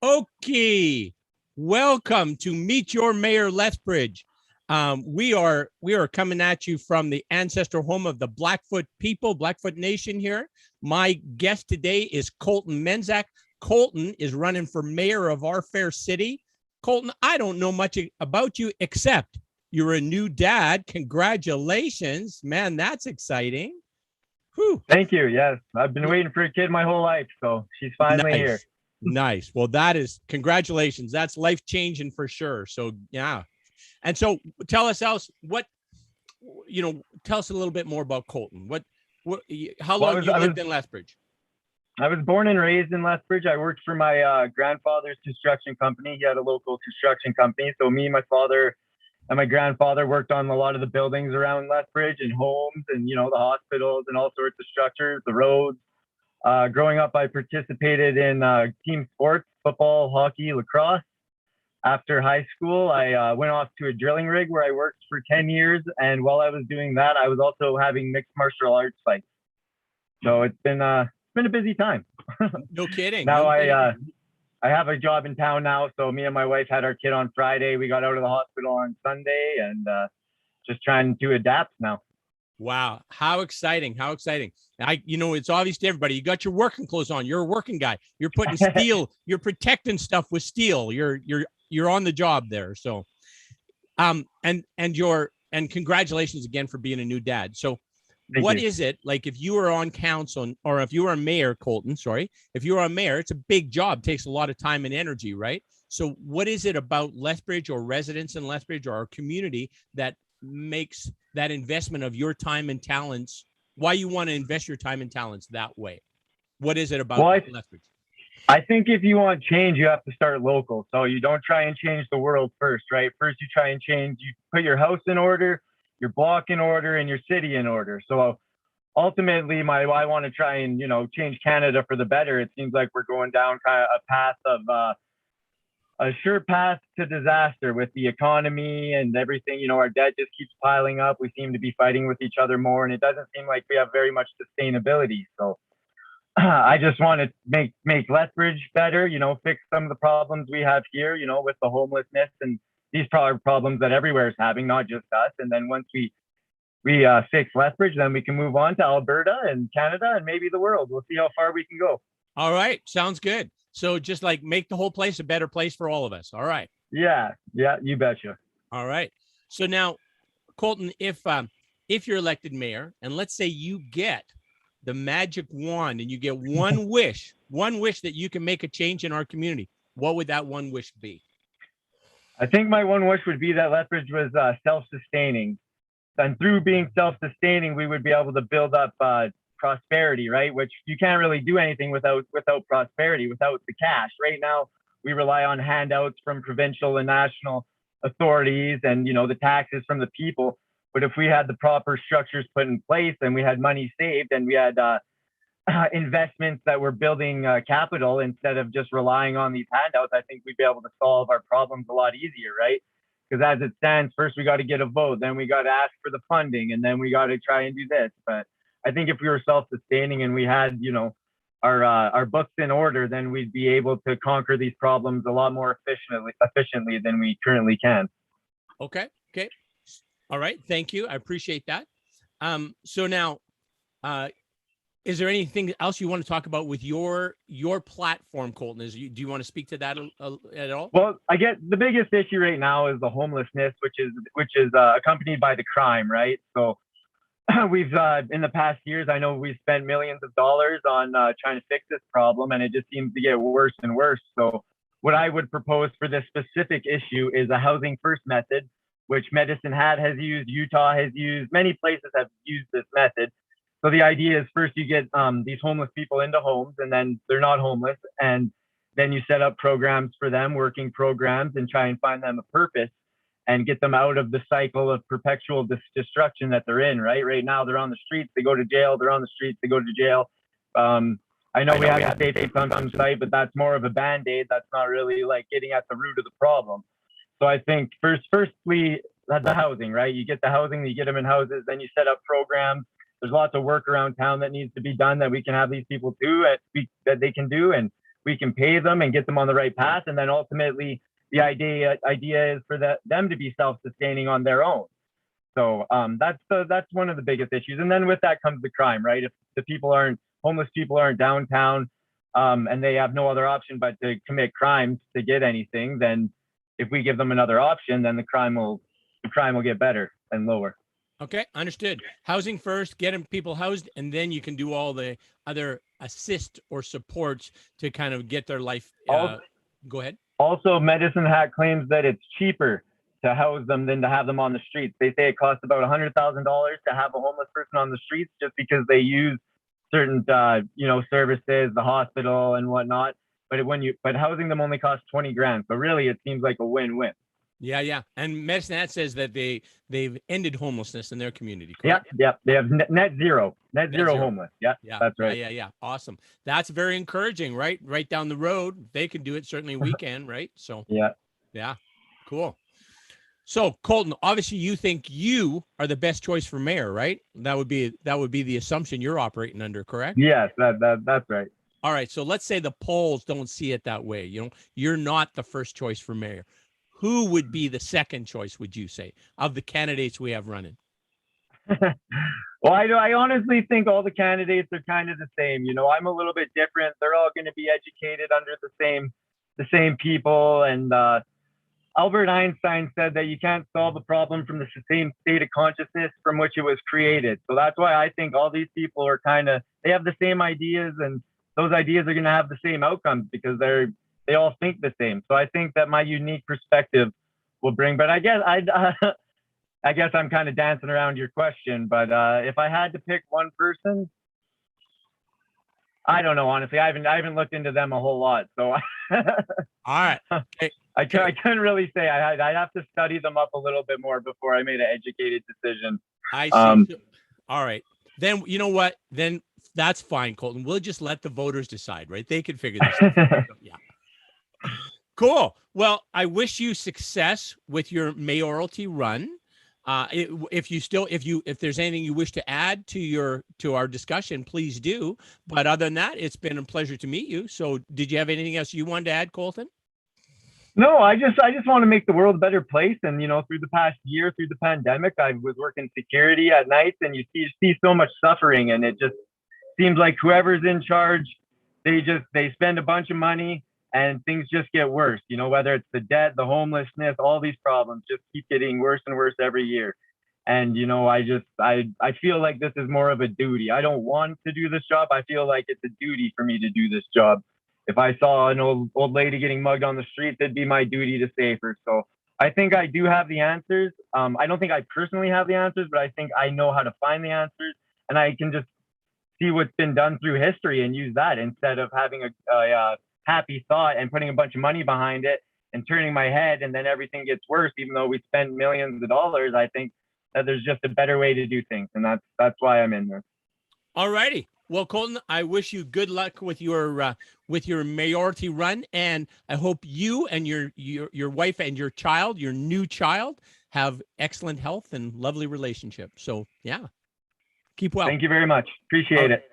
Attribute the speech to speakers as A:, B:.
A: Okay, welcome to Meet Your Mayor Lethbridge. We are coming at you from the ancestral home of the Blackfoot people, Blackfoot Nation here. My guest today is Kolton Menzak. Kolton is running for mayor of our fair city. Kolton, I don't know much about you except you're a new dad. Congratulations, man, that's exciting.
B: Whew. Thank you. Yes, I've been waiting for a kid my whole life, so she's finally here.
A: Nice. Well, that is congratulations. That's life changing for sure. So yeah. And so tell us else what, tell us a little bit more about Kolton. How long you lived in Lethbridge?
B: I was born and raised in Lethbridge. I worked for my grandfather's construction company. He had a local construction company. So me, my father, and my grandfather worked on a lot of the buildings around Lethbridge and homes and, the hospitals and all sorts of structures, the roads. Growing up, I participated in team sports, football, hockey, lacrosse. After high school, I went off to a drilling rig where I worked for 10 years. And while I was doing that, I was also having mixed martial arts fights. So it's been a busy time.
A: No kidding.
B: Now I have a job in town now. So me and my wife had our kid on Friday. We got out of the hospital on Sunday and just trying to adapt now.
A: Wow. How exciting. How exciting. It's obvious to everybody. You got your working clothes on. You're a working guy. You're putting steel, you're protecting stuff with steel. You're on the job there. So, and congratulations again for being a new dad. So What is it like if you were on council or if you were a mayor, Kolton, if you were a mayor, it's a big job, takes a lot of time and energy, right? So what is it about Lethbridge or residents in Lethbridge or our community that makes that investment of your time and talents, why you want to invest your time and talents that way? What is it about Lethbridge?
B: I think if you want change, you have to start local. So you don't try and change the world first, right? First, you try and change, you put your house in order, your block in order, and your city in order. So ultimately, I want to try and, change Canada for the better. It seems like we're going down kind of a path of a sure path to disaster with the economy and everything. Our debt just keeps piling up. We seem to be fighting with each other more, and it doesn't seem like we have very much sustainability. So I just want to make Lethbridge better, fix some of the problems we have here, with the homelessness and these problems that everywhere is having, not just us. And then once we fix Lethbridge, then we can move on to Alberta and Canada and maybe the world. We'll see how far we can go.
A: All right. Sounds good. So just like make the whole place a better place for all of us. All right.
B: Yeah, you betcha.
A: All right. So now, Kolton, if you're elected mayor and let's say you get the magic wand and you get one wish that you can make a change in our community, what would that one wish be?
B: I think my one wish would be that Lethbridge was self-sustaining. And through being self-sustaining, we would be able to build up prosperity, right? Which you can't really do anything without prosperity, without the cash. Right now, we rely on handouts from provincial and national authorities and, the taxes from the people. But if we had the proper structures put in place and we had money saved and we had investments that were building capital instead of just relying on these handouts, I think we'd be able to solve our problems a lot easier, right? Because as it stands, first we got to get a vote, then we got to ask for the funding, and then we got to try and do this. But I think if we were self-sustaining and we had, our books in order, then we'd be able to conquer these problems a lot more efficiently than we currently can.
A: Okay. All right. Thank you. I appreciate that. So now, is there anything else you want to talk about with your platform, Kolton? Do you want to speak to that at all?
B: Well, I get the biggest issue right now is the homelessness, which is accompanied by the crime, right? So we've in the past years, I know we've spent millions of dollars on trying to fix this problem, and it just seems to get worse and worse. So what I would propose for this specific issue is a housing first method, which Medicine Hat has used, Utah has used, many places have used this method. So the idea is first you get these homeless people into homes, and then they're not homeless, and then you set up programs for them, working programs, and try and find them a purpose and get them out of the cycle of perpetual destruction that they're in. Right now, they're on the streets. They go to jail. They're on the streets. They go to jail. I know we have the safe consumption site, but that's more of a band-aid. That's not really like getting at the root of the problem. So I think firstly, the housing, right? You get the housing, you get them in houses, then you set up programs. There's lots of work around town that needs to be done that we can have these people do that they can do, and we can pay them and get them on the right path. And then ultimately, the idea is for them to be self-sustaining on their own. So that's one of the biggest issues. And then with that comes the crime, right? If the homeless people aren't downtown, and they have no other option but to commit crimes to get anything, then if we give them another option, then the crime will get better and lower.
A: Okay, understood. Housing first, getting people housed, and then you can do all the other assist or supports to kind of get their life. Go ahead.
B: Also, Medicine Hat claims that it's cheaper to house them than to have them on the streets. They say it costs about $100,000 to have a homeless person on the streets just because they use certain, services, the hospital and whatnot. But housing them only costs 20 grand. So really, it seems like a win-win.
A: Yeah. And Medicine Hat says that they've ended homelessness in their community. Correct?
B: Yeah. They have net zero homeless. Yeah, that's right.
A: Yeah. Awesome. That's very encouraging, right? Right down the road. They can do it. Certainly we can, right? So yeah. Cool. So Kolton, obviously you think you are the best choice for mayor, right? That would be the assumption you're operating under, correct?
B: Yes, that's right.
A: All right. So let's say the polls don't see it that way. You're not the first choice for mayor. Who would be the second choice, would you say, of the candidates we have running?
B: Well, I honestly think all the candidates are kind of the same. I'm a little bit different. They're all going to be educated under the same people. And Albert Einstein said that you can't solve a problem from the same state of consciousness from which it was created. So that's why I think all these people are they have the same ideas, and those ideas are going to have the same outcomes because they all think the same. So I think that my unique perspective will bring, but I guess I guess I'm kind of dancing around your question, but if I had to pick one person, I don't know, honestly. I haven't looked into them a whole lot. So
A: all right. Okay.
B: I couldn't really say. I'd have to study them up a little bit more before I made an educated decision.
A: I see. All right. Then you know what? Then that's fine, Kolton. We'll just let the voters decide, right? They can figure this out. Yeah. Cool. Well, I wish you success with your mayoralty run. If there's anything you wish to add to our discussion, please do. But other than that, it's been a pleasure to meet you. So did you have anything else you wanted to add, Kolton?
B: No, I just want to make the world a better place. And, through the past year, through the pandemic, I was working security at night, and you see so much suffering, and it just seems like whoever's in charge, they spend a bunch of money and things just get worse, whether it's the debt, the homelessness, all these problems just keep getting worse and worse every year. And, I feel like this is more of a duty. I don't want to do this job. I feel like it's a duty for me to do this job. If I saw an old lady getting mugged on the street, it'd be my duty to save her. So I think I do have the answers. I don't think I personally have the answers, but I think I know how to find the answers, and I can just see what's been done through history and use that instead of having a happy thought and putting a bunch of money behind it and turning my head, and then everything gets worse, even though we spend millions of dollars. I think that there's just a better way to do things, and that's why I'm in this.
A: All righty. Well, Kolton, I wish you good luck with your mayoralty run, and I hope you and your wife and your child, your new child, have excellent health and lovely relationship. So yeah, keep well.
B: Thank you very much. Appreciate it.